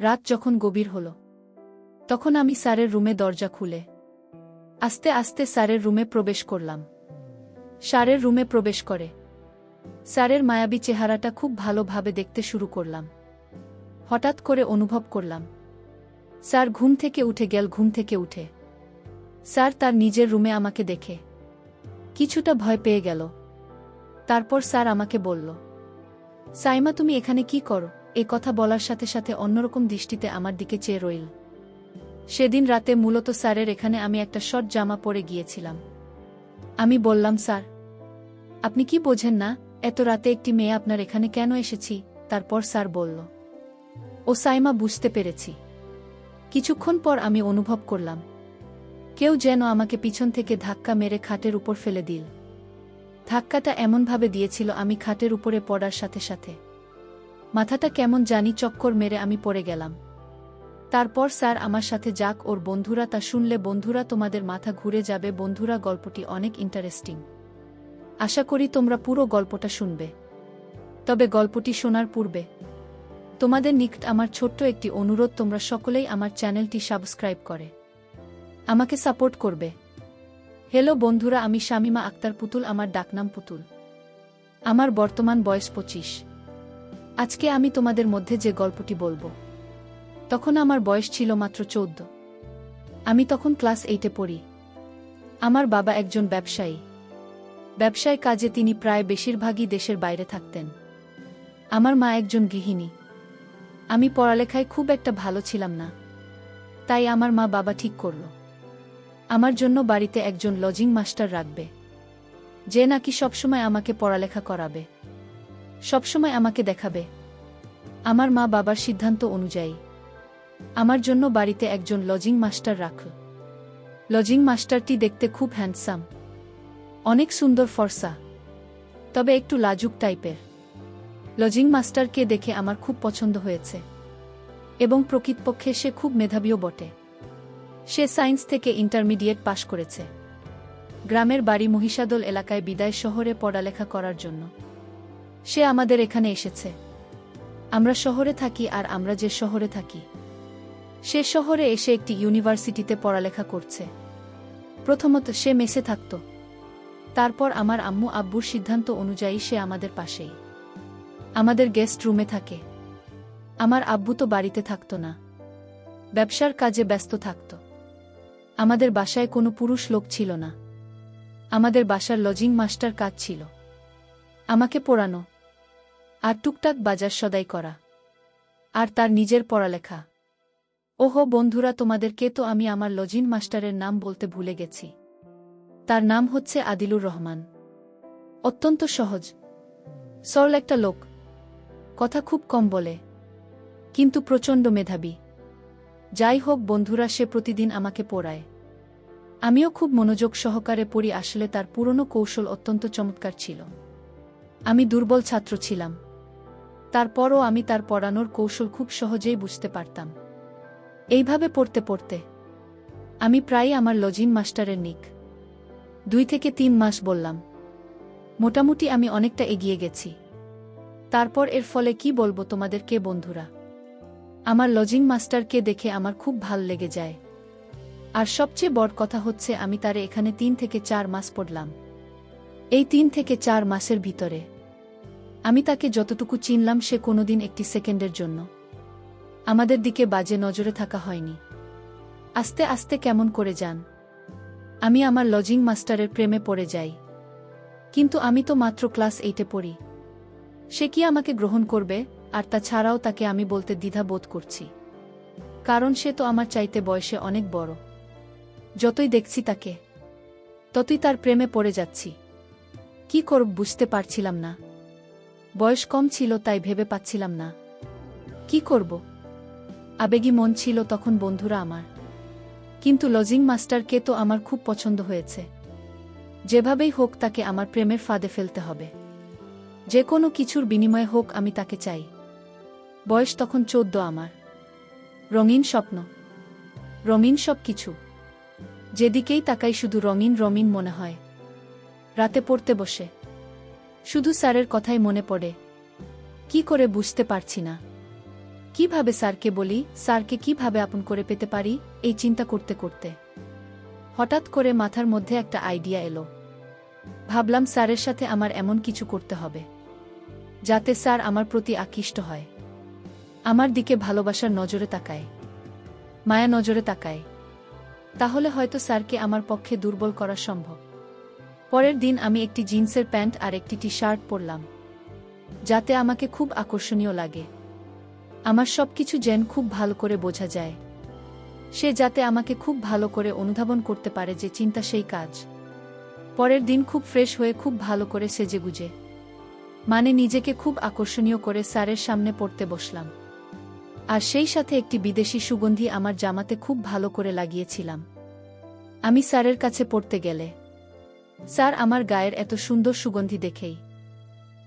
রাত যখন গভীর হল, তখন আমি স্যারের রুমে দরজা খুলে আস্তে আস্তে স্যারের রুমে প্রবেশ করলাম। স্যারের রুমে প্রবেশ করে স্যারের মায়াবী চেহারাটা খুব ভালোভাবে দেখতে শুরু করলাম। হঠাৎ করে অনুভব করলাম স্যার ঘুম থেকে উঠে গেল। ঘুম থেকে উঠে স্যার তার নিজের রুমে আমাকে দেখে কিছুটা ভয় পেয়ে গেল। তারপর স্যার আমাকে বলল, সাইমা, তুমি এখানে কি করো? এ কথা বলার সাথে সাথে অন্যরকম দৃষ্টিতে আমার দিকে চেয়ে রইল। সেদিন রাতে মূলত স্যারের এখানে আমি একটা শর্ট জামা পরে গিয়েছিলাম। আমি বললাম, স্যার, আপনি কি বোঝেন না এত রাতে একটি মেয়ে আপনার এখানে কেন এসেছি? তারপর স্যার বলল, ও সাইমা, বুঝতে পেরেছি। কিছুক্ষণ পর আমি অনুভব করলাম কেউ যেন আমাকে পিছন থেকে ধাক্কা মেরে খাটের উপর ফেলে দিল। ধাক্কাটা এমনভাবে দিয়েছিল আমি খাটের উপরে পড়ার সাথে সাথে মাথাটা কেমন জানি চক্কর মেরে আমি পড়ে গেলাম। তারপর স্যার আমার সাথে যাক ওর বন্ধুরা তা শুনলে বন্ধুরা তোমাদের মাথা ঘুরে যাবে। বন্ধুরা, গল্পটি অনেক ইন্টারেস্টিং। আশা করি তোমরা পুরো গল্পটা শুনবে। তবে গল্পটি শোনার পূর্বে তোমাদের নিকট আমার ছোট্ট একটি অনুরোধ, তোমরা সকলেই আমার চ্যানেলটি সাবস্ক্রাইব করে আমাকে সাপোর্ট করবে। হ্যালো বন্ধুরা, আমি শামিমা আক্তার পুতুল, আমার ডাকনাম পুতুল। আমার বর্তমান বয়স 25। আজকে আমি তোমাদের মধ্যে যে গল্পটি বলবো, তখন আমার বয়স ছিল মাত্র 14। আমি তখন ক্লাস 8-এ পড়ি। আমার বাবা একজন ব্যবসায় কাজে তিনি প্রায় বেশিরভাগই দেশের বাইরে থাকতেন। আমার মা একজন গৃহিণী। আমি পড়ালেখায় খুব একটা ভালো ছিলাম না, তাই আমার মা বাবা ঠিক করল আমার জন্য বাড়িতে একজন লজিং মাস্টার রাখবে, যে নাকি সবসময় আমাকে পড়ালেখা করাবে, সবসময় আমাকে দেখাবে। আমার মা বাবার সিদ্ধান্ত অনুযায়ী আমার জন্য বাড়িতে একজন লজিং মাস্টার রাখল। লজিং মাস্টারটি দেখতে খুব হ্যান্ডসাম, অনেক সুন্দর ফর্সা, তবে একটু লাজুক টাইপের। লজিং মাস্টারকে দেখে আমার খুব পছন্দ হয়েছে এবং প্রকৃতপক্ষে সে খুব মেধাবীও বটে। সে সায়েন্স থেকে ইন্টারমিডিয়েট পাশ করেছে। গ্রামের বাড়ি মহিষাদল এলাকায় বিদায় শহরে পড়ালেখা করার জন্য সে আমাদের এখানে এসেছে। আমরা শহরে থাকি, আর আমরা যে শহরে থাকি সে শহরে এসে একটি ইউনিভার্সিটিতে পড়ালেখা করছে। প্রথমত সে মেসে থাকত, তারপর আমার আম্মু আব্বুর সিদ্ধান্ত অনুযায়ী সে আমাদের পাশেই আমাদের গেস্ট রুমে থাকে। আমার আব্বু তো বাড়িতে থাকত না, ব্যবসার কাজে ব্যস্ত থাকত। আমাদের বাসায় কোনো পুরুষ লোক ছিল না। আমাদের বাসার লজিং মাস্টার কাজ ছিল আমাকে পড়ানো আর টুকটাক বাজার সদাই করা, আর তার নিজের পড়ালেখা। ওহো বন্ধুরা, তোমাদেরকে তো আমি আমার লজিং মাস্টারের নাম বলতে ভুলে গেছি। তার নাম হচ্ছে আদিলুর রহমান। অত্যন্ত সহজ সরল একটা লোক, কথা খুব কম বলে, কিন্তু প্রচণ্ড মেধাবী। যাই হোক বন্ধুরা, সে প্রতিদিন আমাকে পড়ায়। আমিও খুব মনোযোগ সহকারে পড়ি। আসলে তার পুরনো কৌশল অত্যন্ত চমৎকার ছিল। আমি দুর্বল ছাত্র ছিলাম, তারপরও আমি তার পড়ানোর কৌশল খুব সহজেই বুঝতে পারতাম। এইভাবে পড়তে পড়তে আমি প্রায়ই আমার লজিং মাস্টারের নিক 2 থেকে 3 মাস বললাম, মোটামুটি আমি অনেকটা এগিয়ে গেছি। তারপর এর ফলে কি বলবো তোমাদেরকে বন্ধুরা, আমার লজিং মাস্টারকে দেখে আমার খুব ভাল লেগে যায়। আর সবচেয়ে বড় কথা হচ্ছে আমি তারে এখানে 3 থেকে 4 মাস পড়লাম। এই 3 থেকে 4 মাসের ভিতরে আমি তাকে যতটুকু চিনলাম, সে কোনোদিন একটি সেকেন্ডের জন্য আমাদের দিকে বাজে নজরে থাকা হয়নি। আস্তে আস্তে কেমন করে যান আমি আমার লজিং মাস্টারের প্রেমে পড়ে যাই। কিন্তু আমি তো মাত্র ক্লাস 8-এ পড়ি। সে কি আমাকে গ্রহণ করবে? আর তাছাড়াও তাকে আমি বলতে দ্বিধা বোধ করছি, কারণ সে তো আমার চাইতে বয়সে অনেক বড়। যতই দেখছি তাকে, ততই তার প্রেমে পড়ে যাচ্ছি। কি করব বুঝতে পারছিলাম না। বয়স কম ছিল, তাই ভেবে পাচ্ছিলাম না কি করব। আবেগী মন ছিল তখন বন্ধুরা আমার। কিন্তু লজিং মাস্টারকে তো আমার খুব পছন্দ হয়েছে। যেভাবেই হোক তাকে আমার প্রেমের ফাঁদে ফেলতে হবে। যে কোনো কিছুর বিনিময়ে হোক আমি তাকে চাই। বয়স তখন 14 আমার। রঙিন স্বপ্ন, রঙিন সব কিছু। যেদিকেই তাকাই শুধু রঙিন রঙিন মনে হয়। রাতে পড়তে বসে শুধু স্যারের কথাই মনে পড়ে। কি করে বুঝতে পারছি না। কিভাবে স্যারকে বলি, স্যারকে কিভাবে আপন করে পেতে পারি, এই চিন্তা করতে করতে হঠাৎ করে মাথার মধ্যে একটা আইডিয়া এলো। ভাবলাম স্যারের সাথে আমার এমন কিছু করতে হবে যাতে স্যার আমার প্রতি আকৃষ্ট হয়, আমার দিকে ভালোবাসার নজরে তাকায়, মায়া নজরে তাকায়। তাহলে হয়তো স্যারকে আমার পক্ষে দুর্বল করা সম্ভব। পরের দিন আমি একটি জিন্সের প্যান্ট আর একটি টি শার্ট পরলাম, যাতে আমাকে খুব আকর্ষণীয় লাগে, আমার সবকিছু যেন খুব ভালো করে বোঝা যায়, সে যাতে আমাকে খুব ভালো করে অনুধাবন করতে পারে যে চিন্তা সেই কাজ। পরের দিন খুব ফ্রেশ হয়ে খুব ভালো করে সেজেগুজে, মানে নিজেকে খুব আকর্ষণীয় করে স্যারের সামনে পড়তে বসলাম। আর সেই সাথে একটি বিদেশি সুগন্ধি আমার জামাতে খুব ভালো করে লাগিয়েছিলাম। আমি স্যারের কাছে পড়তে গেলে স্যার আমার গায়ের এত সুন্দর সুগন্ধি দেখেই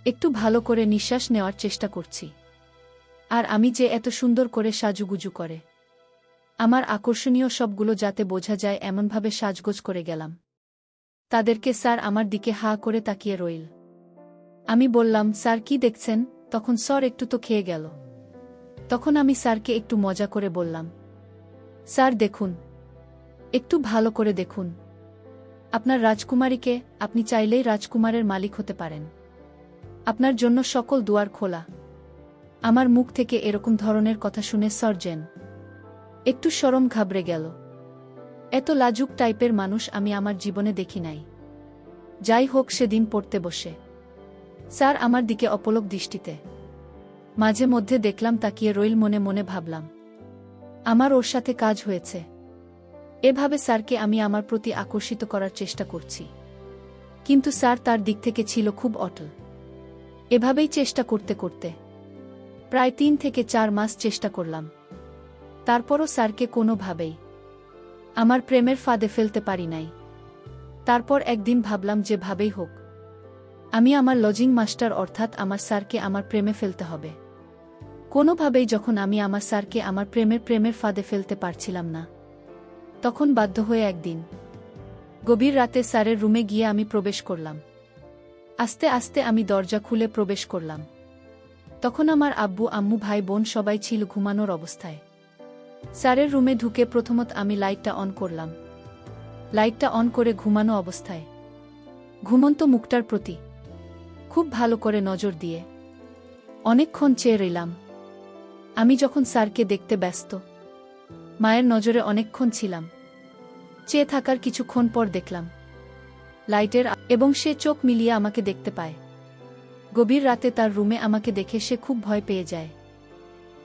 একটু ভালো করে নিঃশ্বাস নেওয়ার চেষ্টা করছি। আর আমি যে এত সুন্দর করে সাজুগুজু করে আমার আকর্ষণীয় সবগুলো যাতে বোঝা যায় এমনভাবে সাজগোজ করে গেলাম। তাদেরকে স্যার আমার দিকে হা করে তাকিয়ে রইল। আমি বললাম, স্যার কি দেখছেন? তখন স্যার একটু তো খেয়ে গেল। তখন আমি স্যারকে একটু মজা করে বললাম, স্যার দেখুন, একটু ভালো করে দেখুন আপনার রাজকুমারীকে, আপনি চাইলেই রাজকুমারের মালিক হতে পারেন, আপনার জন্য সকল দুয়ার খোলা। আমার মুখ থেকে এরকম ধরনের কথা শুনে সার্জেন একটু শরম ঘাবড়ে গেল। এত লাজুক টাইপের মানুষ আমি আমার জীবনে দেখি নাই। যাই হোক, সেদিন পড়তে বসে স্যার আমার দিকে অপলক দৃষ্টিতে মাঝে মধ্যে দেখলাম তাকিয়ে রইল। মনে মনে ভাবলাম, আমার ওর সাথে কাজ হয়েছে। এভাবে স্যারকে আমি আমার প্রতি আকর্ষিত করার চেষ্টা করছি, কিন্তু স্যার তার দিক থেকে ছিল খুব অটল। এভাবেই চেষ্টা করতে করতে প্রায় 3 থেকে 4 মাস চেষ্টা করলাম, তারপরও স্যারকে কোনোভাবেই আমার প্রেমের ফাঁদে ফেলতে পারি নাই। তারপর একদিন ভাবলাম, যেভাবেই হোক আমি আমার লজিং মাস্টার অর্থাৎ আমার স্যারকে আমার প্রেমে ফেলতে হবে কোনোভাবেই। যখন আমি আমার স্যারকে আমার প্রেমের ফাঁদে ফেলতে পারছিলাম না, তখন বাধ্য হয়ে একদিন গভীর রাতে স্যারের রুমে গিয়ে আমি প্রবেশ করলাম। আস্তে আস্তে আমি দরজা খুলে প্রবেশ করলাম। তখন আমার আব্বু আম্মু ভাই বোন সবাই ছিল ঘুমানোর অবস্থায়। স্যারের রুমে ঢুকে প্রথমত আমি লাইটটা অন করলাম। লাইটটা অন করে ঘুমানো অবস্থায় ঘুমন্ত মুখটার প্রতি খুব ভালো করে নজর দিয়ে অনেকক্ষণ চেয়ে রইলাম। আমি যখন স্যারকে দেখতে ব্যস্ত মায়ের নজরে অনেকক্ষণ ছিলাম। চেয়ে থাকার কিছুক্ষণ পর দেখলাম লাইটের এবং সে চোখ মিলিয়ে আমাকে দেখতে পায়। গভীর রাতে তার রুমে আমাকে দেখে সে খুব ভয় পেয়ে যায়।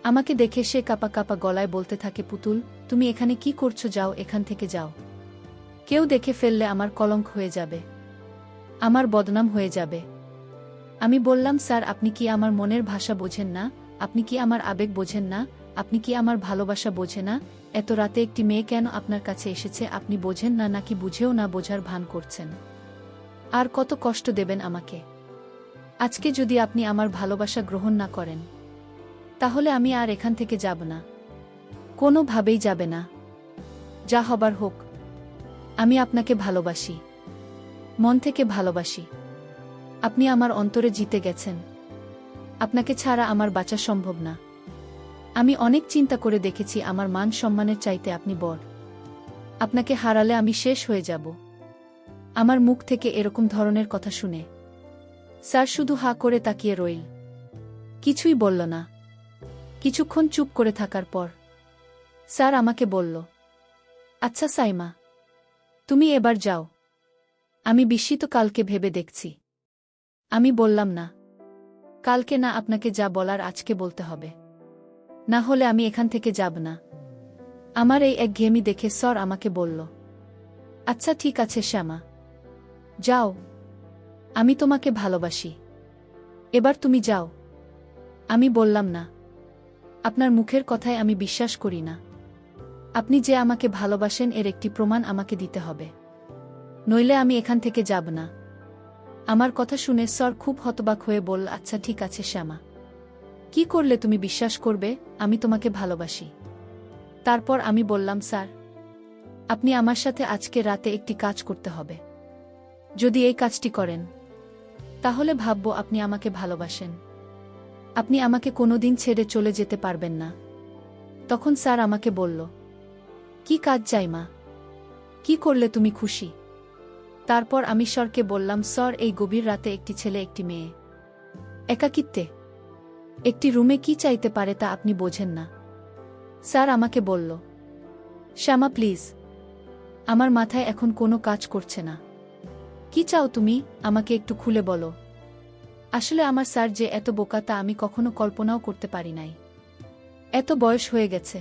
আমাকে দেখে সে কাপা কাপা গলায় বলতে থাকে, পুতুল, তুমি এখানে কি করছো? যাও, এখান থেকে যাও। কেউ দেখে ফেললে আমার কলঙ্ক হয়ে যাবে, আমার বদনাম হয়ে যাবে। আমি বললাম, স্যার আপনি কি আমার মনের ভাষা বোঝেন না? আপনি কি আমার আবেগ বোঝেন না? আপনি কি আমার ভালোবাসা বোঝে না? এত রাতে একটি মেয়ে কেন আপনার কাছে এসেছে আপনি বোঝেন না, নাকি বুঝেও না বোঝার ভান করছেন? আর কত কষ্ট দেবেন আমাকে? আজকে যদি আপনি আমার ভালোবাসা গ্রহণ না করেন, তাহলে আমি আর এখান থেকে যাব না, কোনোভাবেই যাবে না। যা হবার হোক, আমি আপনাকে ভালোবাসি, মন থেকে ভালোবাসি। আপনি আমার অন্তরে জিতে গেছেন, আপনাকে ছাড়া আমার বাঁচা সম্ভব না। আমি অনেক চিন্তা করে দেখেছি, আমার মান সম্মানের চাইতে আপনি বড়। আপনাকে হারালে আমি শেষ হয়ে যাব। আমার মুখ থেকে এরকম ধরনের কথা শুনে স্যার শুধু হা করে তাকিয়ে রইল, কিছুই বলল না। কিছুক্ষণ চুপ করে থাকার পর স্যার আমাকে বলল, আচ্ছা সাইমা, তুমি এবার যাও। আমি বিস্মিত, কালকে ভেবে দেখছি। আমি বললাম, না, কালকে না, আপনাকে যা বলার আজকে বলতে হবে, না হলে আমি এখান থেকে যাব না। আমার এই একঘেয়েমি দেখে স্যার আমাকে বলল, আচ্ছা ঠিক আছে শ্যামা, যাও, আমি তোমাকে ভালোবাসি, এবার তুমি যাও। আমি বললাম, না, আপনার মুখের কথায় আমি বিশ্বাস করি না। আপনি যে আমাকে ভালোবাসেন এর একটি প্রমাণ আমাকে দিতে হবে, নইলে আমি এখান থেকে যাব না। আমার কথা শুনে স্যার খুব হতবাক হয়ে বলল, আচ্ছা ঠিক আছে শ্যামা, কি করলে তুমি বিশ্বাস করবে আমি তোমাকে ভালোবাসি? তারপর আমি বললাম, স্যার আপনি আমার সাথে আজকে রাতে একটি কাজ করতে হবে। যদি এই কাজটি করেন, তাহলে ভাবব আপনি আমাকে ভালোবাসেন। আপনি আমাকে কোনোদিন ছেড়ে চলে যেতে পারবেন না। তখন স্যার আমাকে বলল, কি কাজ চাই মা? কি করলে তুমি খুশি? তারপর আমি স্যারকে বললাম, স্যার এই গভীর রাতে একটি ছেলে একটি মেয়ে একাকিত্বে একটি রুমে কি চাইতে পারে তা আপনি বোঝেন না। স্যার আমাকে বলল, শ্যামা প্লিজ, আমার মাথায় এখন কোনো কাজ করছে না। কি চাও তুমি, আমাকে একটু খুলে বলো। আসলে আমার স্যার যে এত বোকা তা আমি কখনো কল্পনাও করতে পারি নাই। এত বয়স হয়ে গেছে,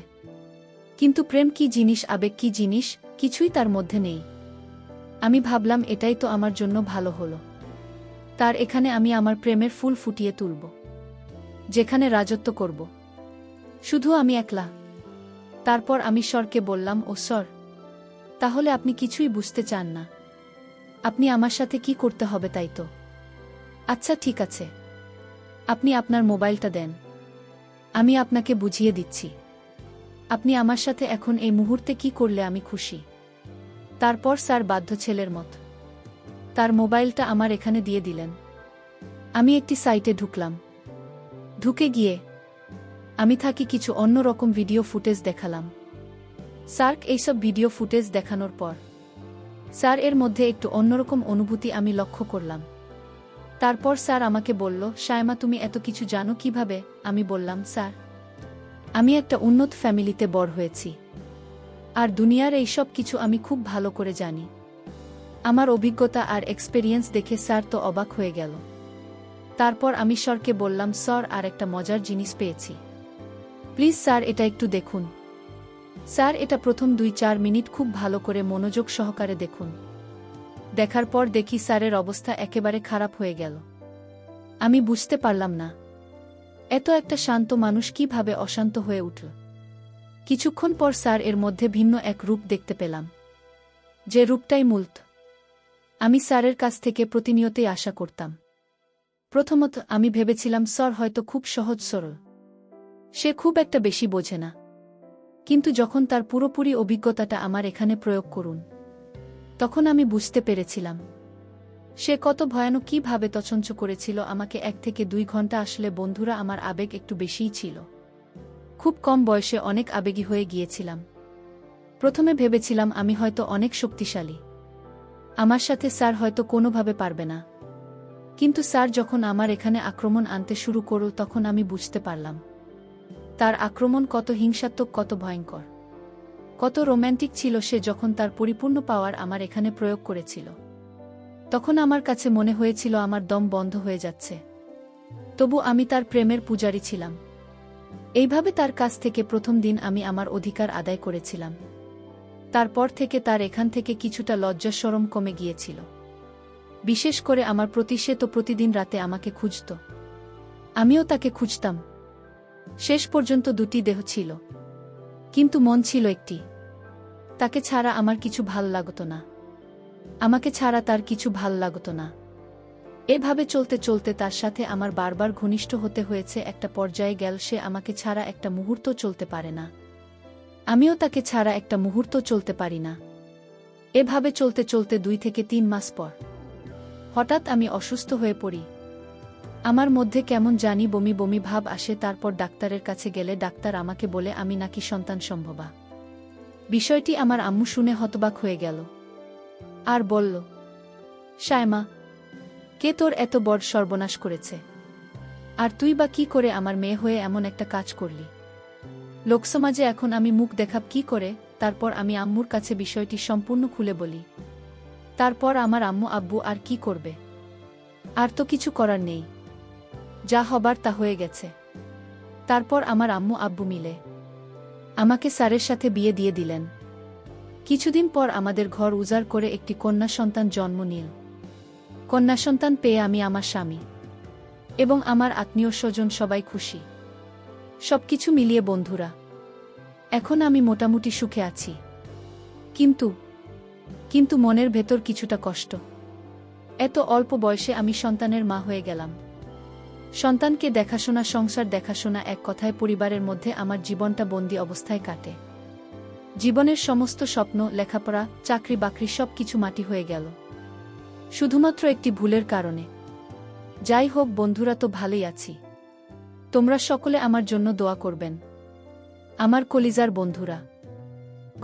কিন্তু প্রেম কি জিনিস, আবেগ কি জিনিস, কিছুই তার মধ্যে নেই। আমি ভাবলাম এটাই তো আমার জন্য ভালো হলো। তার এখানে আমি আমার প্রেমের ফুল ফুটিয়ে তুলব, যেখানে রাজত্ব করব শুধু আমি একলা। তারপর আমি স্যারকে বললাম, ও স্যার, তাহলে আপনি কিছুই বুঝতে চান না? আপনি আমার সাথে কি করতে হবে তাই তো? আচ্ছা ঠিক আছে, আপনি আপনার মোবাইলটা দেন, আমি আপনাকে বুঝিয়ে দিচ্ছি। আপনি আমার সাথে এখন এই মুহূর্তে কি করলে আমি খুশি। তারপর স্যার বাধ্য ছেলের মত তার মোবাইলটা আমার এখানে দিয়ে দিলেন। আমি একটি সাইটে ঢুকলাম। ঢুকে গিয়ে আমি থাকি কিছু অন্যরকম ভিডিও ফুটেজ দেখালাম স্যারকে। এইসব ভিডিও ফুটেজ দেখানোর পর স্যার এর মধ্যে একটু অন্যরকম অনুভূতি আমি লক্ষ্য করলাম। তারপর স্যার আমাকে বলল, শায়মা তুমি এত কিছু জানো কিভাবে? আমি বললাম, স্যার, আমি একটা উন্নত ফ্যামিলিতে বড় হয়েছি, আর দুনিয়ার এই সব কিছু আমি খুব ভালো করে জানি। আমার অভিজ্ঞতা আর এক্সপেরিয়েন্স দেখে স্যার তো অবাক হয়ে গেল। তারপর আমি স্যারকে বললাম, স্যার আর একটা মজার জিনিস পেয়েছি, প্লিজ স্যার এটা একটু দেখুন। স্যার এটা প্রথম 2-4 মিনিট খুব ভালো করে মনোযোগ সহকারে দেখুন। দেখার পর দেখি স্যারের অবস্থা একেবারে খারাপ হয়ে গেল। আমি বুঝতে পারলাম না এত একটা শান্ত মানুষ কিভাবে অশান্ত হয়ে উঠল। কিছুক্ষণ পর স্যার এর মধ্যে ভিন্ন এক রূপ দেখতে পেলাম, যে রূপটাই মূলত আমি স্যারের কাছ থেকে প্রতিনিয়তই আশা করতাম। প্রথমত আমি ভেবেছিলাম স্যার হয়তো খুব সহজ সরল, সে খুব একটা বেশি বোঝে না। কিন্তু যখন তার পুরোপুরি অভিজ্ঞতাটা আমার এখানে প্রয়োগ করুন, তখন আমি বুঝতে পেরেছিলাম সে কত ভয়ানক, কিভাবে তছঞ্চ করেছিল আমাকে 1 থেকে 2 ঘন্টা। আসলে বন্ধুরা, আমার আবেগ একটু বেশিই ছিল। খুব কম বয়সে অনেক আবেগী হয়ে গিয়েছিলাম। প্রথমে ভেবেছিলাম আমি হয়তো অনেক শক্তিশালী, আমার সাথে স্যার হয়তো কোনোভাবে পারবে না। কিন্তু স্যার যখন আমার এখানে আক্রমণ আনতে শুরু করল, তখন আমি বুঝতে পারলাম তার আক্রমণ কত হিংসাত্মক, কত ভয়ঙ্কর, কত রোম্যান্টিক ছিল। সে যখন তার পরিপূর্ণ পাওয়ার আমার এখানে প্রয়োগ করেছিল, তখন আমার কাছে মনে হয়েছিল আমার দম বন্ধ হয়ে যাচ্ছে। তবু আমি তার প্রেমের পূজারী ছিলাম। এইভাবে তার কাছ থেকে প্রথম দিন আমি আমার অধিকার আদায় করেছিলাম। তারপর থেকে তার এখান থেকে কিছুটা লজ্জা শরম কমে গিয়েছিল। বিশেষ করে আমার প্রতি। সে তো প্রতিদিন রাতে আমাকে খুঁজত, আমিও তাকে খুঁজতাম। শেষ পর্যন্ত 2টি দেহ ছিল, কিন্তু মন ছিল একটি। তাকে ছাড়া আমার কিছু ভাল লাগত না, আমাকে ছাড়া তার কিছু ভাল লাগত না। এভাবে চলতে চলতে তার সাথে আমার বারবার ঘনিষ্ঠ হতে হয়েছে। একটা পর্যায়ে গেল সে আমাকে ছাড়া একটা মুহূর্ত চলতে পারে না, আমিও তাকে ছাড়া একটা মুহূর্ত চলতে পারি না। এভাবে চলতে চলতে 2 থেকে 3 মাস পর হঠাৎ আমি অসুস্থ হয়ে পড়ি। আমার মধ্যে কেমন জানি বমি বমি ভাব আসে। তারপর ডাক্তারের কাছে গেলে ডাক্তার আমাকে বলে আমি নাকি সন্তান সম্ভবা। বিষয়টি আমার আম্মু শুনে হতবাক হয়ে গেল আর বলল, শায়মা, কে তোর এত বড় সর্বনাশ করেছে? আর তুই বা কি করে আমার মেয়ে হয়ে এমন একটা কাজ করলি? লোকসমাজে এখন আমি মুখ দেখাব কি করে? তারপর আমি আম্মুর কাছে বিষয়টি সম্পূর্ণ খুলে বলি। তারপর আমার আম্মু আব্বু আর কি করবে? আর তো কিছু করার নেই, যা হবার তা হয়ে গেছে। তারপর আমার আম্মু আব্বু মিলে আমাকে স্যারের সাথে বিয়ে দিয়ে দিলেন। কিছুদিন পর আমাদের ঘর উজাড় করে একটি কন্যা সন্তান জন্ম নিল। কন্যা সন্তান পেয়ে আমি, আমার স্বামী এবং আমার আত্মীয় স্বজন সবাই খুশি। সবকিছু মিলিয়ে বন্ধুরা, এখন আমি মোটামুটি সুখে আছি। কিন্তু মনের ভেতর কিছুটা কষ্ট। এত অল্প বয়সে আমি সন্তানের মা হয়ে গেলাম। সন্তানকে দেখাশোনা, সংসার দেখাশোনা, এক কথায় পরিবারের মধ্যে আমার জীবনটা বন্দি অবস্থায় কাটে। জীবনের সমস্ত স্বপ্ন, লেখাপড়া, চাকরি বাকরি সবকিছু মাটি হয়ে গেল শুধুমাত্র একটি ভুলের কারণে। যাই হোক বন্ধুরা, তো ভালোই আছি। তোমরা সকলে আমার জন্য দোয়া করবেন। আমার কলিজার বন্ধুরা,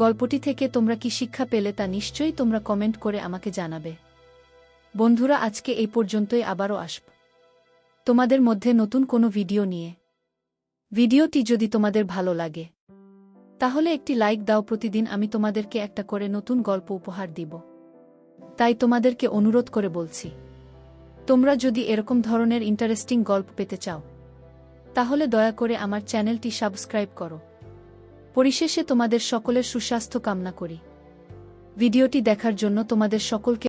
গল্পটি থেকে তোমরা কি শিক্ষা পেলে তা নিশ্চয়ই তোমরা কমেন্ট করে আমাকে জানাবে। বন্ধুরা, আজকে এই পর্যন্তই, আবারও আসব তোমাদের মধ্যে নতুন কোনো ভিডিও নিয়ে। ভিডিওটি যদি তোমাদের ভালো লাগে তাহলে একটি লাইক দাও। প্রতিদিন আমি তোমাদেরকে একটা করে নতুন গল্প উপহার দিব, তাই তোমাদেরকে অনুরোধ করে বলছি, তোমরা যদি এরকম ধরনের ইন্টারেস্টিং গল্প পেতে চাও তাহলে দয়া করে আমার চ্যানেলটি সাবস্ক্রাইব করো। পরিশেষে তোমাদের সকলের সুস্বাস্থ্য কামনা করি। ভিডিওটি দেখার জন্য তোমাদের সকলকে